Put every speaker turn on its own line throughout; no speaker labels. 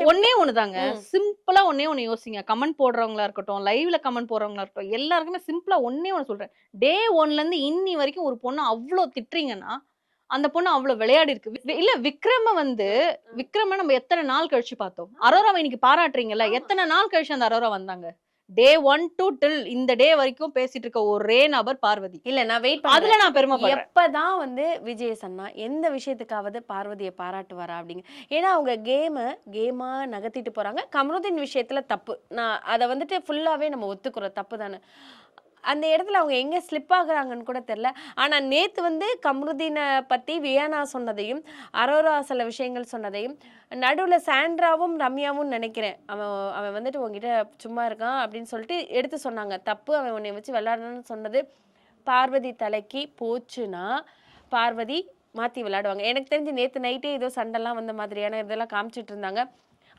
ஒன்னே ஒண்ணுதாங்க, சிம்பிளா ஒன்னே ஒண்ணு யோசிங்க. கமெண்ட் போடுறவங்களா இருக்கட்டும், லைவ்ல கமெண்ட் போடுறவங்களா இருக்கட்டும், எல்லாருக்குமே சிம்பிளா ஒன்னே ஒண்ணு சொல்றேன். டே 1ல இருந்து இன்னி வரைக்கும் ஒரு பொண்ண அவ்ளோ திட்டுறீங்கன்னா, அந்த பொண்ணு அவ்ளோ விளையாடி இருக்கு. இல்ல விக்ரம நம்ம எத்தன நாள் கழிச்சு பார்த்தோம். அரோராவ இன்னைக்கு பாராட்டுறீங்கல்ல, எத்தன நாள் கழிச்சு அந்த அரோரா வந்தாங்க. டே 1 டூ டில் இந்த டே வரைக்கும் பேசிட்டு இருக்க ஒரே நபர் பார்வதி.
இல்ல நான் வெயிட் பண்றேன்.
அதுல நான் பெருமைப்படுறேன்.
எப்பதான் வந்து விஜய் சன்னா எந்த விஷயத்துக்காவது பார்வதியை பாராட்டுவாரா அப்படிங்க. ஏன்னா அவங்க கேமா நகர்த்திட்டு போறாங்க. கமருதீன் விஷயத்துல தப்பு. நான் அதை வந்துட்டு ஃபுல்லாவே நம்ம ஒத்துக்கிறோம், தப்பு தானே. அந்த இடத்துல அவங்க எங்க ஸ்லிப் ஆகுறாங்கன்னு கூட தெரியல. ஆனா நேத்து வந்து கமருதீனை பத்தி வியானா சொன்னதையும், அரோரா சில விஷயங்கள் சொன்னதையும், நடுவுல சாண்ட்ராவும் ரம்யாவும் நினைக்கிறேன், அவன் அவன் வந்துட்டு உங்ககிட்ட சும்மா இருக்கான் அப்படின்னு சொல்லிட்டு எடுத்து சொன்னாங்க. தப்பு, அவன் உன்னை வச்சு விளையாடணும்னு சொன்னது பார்வதி தலைக்கு போச்சுன்னா பார்வதி மாத்தி விளையாடுவாங்க. எனக்கு தெரிஞ்சு நேத்து நைட்டே ஏதோ சண்டைலாம் வந்த மாதிரியான இதெல்லாம் காமிச்சிட்டு இருந்தாங்க.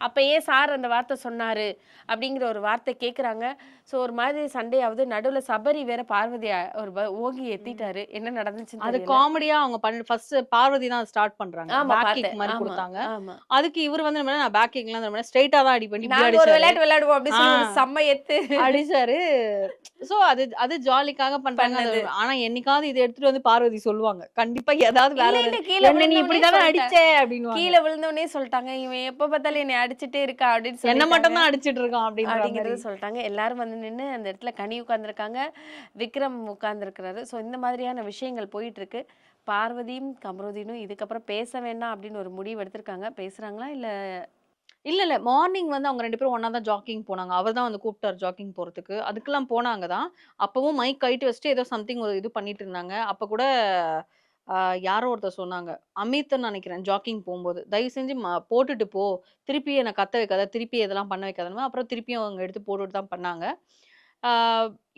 அப்ப ஏன் சார் அந்த வார்த்தை சொன்னாரு அப்படிங்கிற ஒரு வார்த்தை கேக்குறாங்க. சோ ஒரு மாதிரி சண்டையாவது. நடுவுல சபரி வேற பார்வதி ஒரு ஓங்கி ஏத்திட்டாரு. என்ன நடந்துச்சுன்னு
அது
தெரியல.
காமெடியா அவங்க ஃபர்ஸ்ட் பார்வதி தான் ஸ்டார்ட் பண்றாங்க.
ஆமா
பேக் கிக்
பார்த்தேன்.
மாதிரி
ஆமா
கொடுத்தாங்க.
ஆமா.
அதுக்கு இவர் வந்து என்ன நான் பேக் கிக்லாம் ஸ்ட்ரைட்டா தான் அடி பண்ணி இப்படி
நாங்க ஒரு
அடிச்சாரு.
விளையாட்டு விளையாடுவோம் அப்படின்னு சொல்லி ஒரு செம்ம எத்து
அடிச்சாரு. சோ அது ஜாலிக்காக பண்றாங்க.
பண்ணது.
ஆனா என்னைக்காவது இதை எடுத்துட்டு வந்து பார்வதி சொல்லுவாங்க. கண்டிப்பா ஏதாவது வேற
இல்ல, இல்ல,
ஒரு
கீழே
என்ன நீ
விழுந்தவனே
இப்படிதானே
சொல்லிட்டேன்.
அடிச்சே அப்படின்னு
கீழே விழுந்தவனே சொல்லிட்டாங்க, இவன் எப்ப பார்த்தாலும் என்னை அடிச்சுட்டே இருக்கா அப்படின்னு
என்ன
சொல்லிட்டாங்க
மட்டும் தான் அடிச்சிட்டு இருக்கான் அப்படின்ற
அப்படிங்கறத
மாதிரி.
சொல்லிட்டாங்க. எல்லாரும் வந்து நின்னு அந்த இடத்துல கனி உட்கார்ந்துருக்காங்க, விக்ரம் உட்கார்ந்துருக்கிறாரு. ஸோ இந்த மாதிரியான விஷயங்கள் போயிட்டு இருக்கு. பார்வதியும் கமருதீனும் இதுக்கப்புறம் பேச வேண்டாம் அப்படின்னு ஒரு முடிவு எடுத்திருக்காங்க. பேசுறாங்களா இல்ல?
இல்ல மார்னிங் வந்து அவங்க 2 பேரும் ஒண்ணா தான் ஜாக்கிங் போனாங்க. அவர் தான் வந்து கூப்பிட்டாரு ஜாக்கிங் போறதுக்கு. அதுக்கெல்லாம் போனாங்க தான். அப்பவும் மைக் கழட்டி வச்சுட்டு ஏதோ சம்திங் ஒரு இது பண்ணிட்டு இருந்தாங்க. அப்ப கூட அ யாரோ ஒருத்தர் சொன்னாங்க. அமித்ன்னு நெனைக்கிறேன் ஜாக்கிங் போம்போது. "தயவு செஞ்சு போட்டுட்டு போ. திருப்பி என்ன கத்த வைக்காத. திருப்பி இதெல்லாம் பண்ண வைக்காதன்னு." அப்புறம் திருப்பியும் அவங்க எடுத்து போட்டுட்டு தான் பண்ணாங்க. ஆ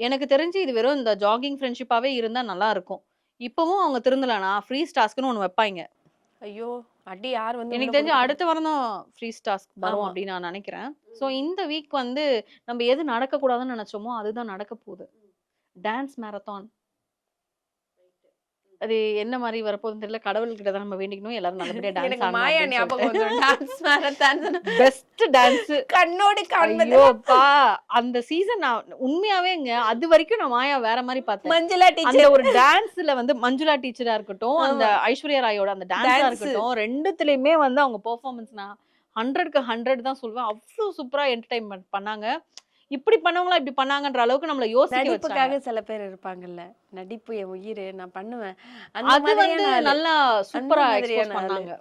எனக்கு தெரிஞ்சு இது வெறும் இந்த ஜாகிங் ஃப்ரெண்ட்ஷிப்பாவே இருந்தா நல்லா இருக்கும். இப்பவும் அவங்க திருந்தலனா ஃப்ரீஸ் டாஸ்க்ன்னு ஒண்ணு வைப்பாய்ங்க.
ஐயோ! அடி யார் வந்து உள்ள
எனக்கு தெரிஞ்சு
குடுக்க
அடுத்த வாரம் தான் ஃப்ரீஸ் டாஸ்க் வரும்
ஆமா.
அப்படின்னு நான் நினைக்கிறேன். ஸோ இந்த வீக் வந்து நம்ம எது நடக்கக்கூடாதுன்னு நினைச்சோமோ, அதுதான் நடக்க போகுது. Dance marathon. அது என்ன மாரி வரப்போகுதுன்னு தெரியல. கடவுள்கிட்ட தான் நம்ம வேண்டிக்கணும். எல்லாரும் நல்லபடியா டான்ஸ்
எனக்கு
ஆடணும்
மாயா
அப்படின்னு
ஞாபகம்
சொல்லிட்டு.
வந்துரும். Dance marathon
best dance.
கண்ணோடு காண்பது.
ஐயோப்பா! அந்த சீசன் நான் உண்மையாவேங்க அதுவரைக்கும் நான் மாயா வேற மாரி பார்த்தேன்.
மஞ்சுளா
அந்த
டீச்சர்
ஒரு டான்ஸ்ல வந்து மஞ்சுளா டீச்சரா இருக்கட்டும், அந்த
ஆமா.
ஐஸ்வர்யா ராயோட அந்த டான்ஸா
டான்ஸ்
இருக்கட்டும், 2த்துலயுமே வந்து அவங்க பெர்ஃபார்மன்ஸ் நான் 100க்கு 100 தான் சொல்வேன். அவ்ளோ சூப்பரா என்டர்டெயின்மென்ட் பண்ணாங்க. இப்படி பண்ணவங்களா இப்படி பண்ணாங்கன்ற அளவுக்கு நம்மள யோசிக்க வச்சாங்க.
நடிப்புக்காக சில பேர் இருப்பாங்கல்ல. நடிப்பு என் உயிரு, நான் பண்ணுவேன். அந்த
அது வந்து
மாதிரியான ஆளு.
நல்லா
அந்த
சூப்பரா
மாதிரியான
எக்ஸ்போஸ்
ஆளு.
பண்ணாங்க.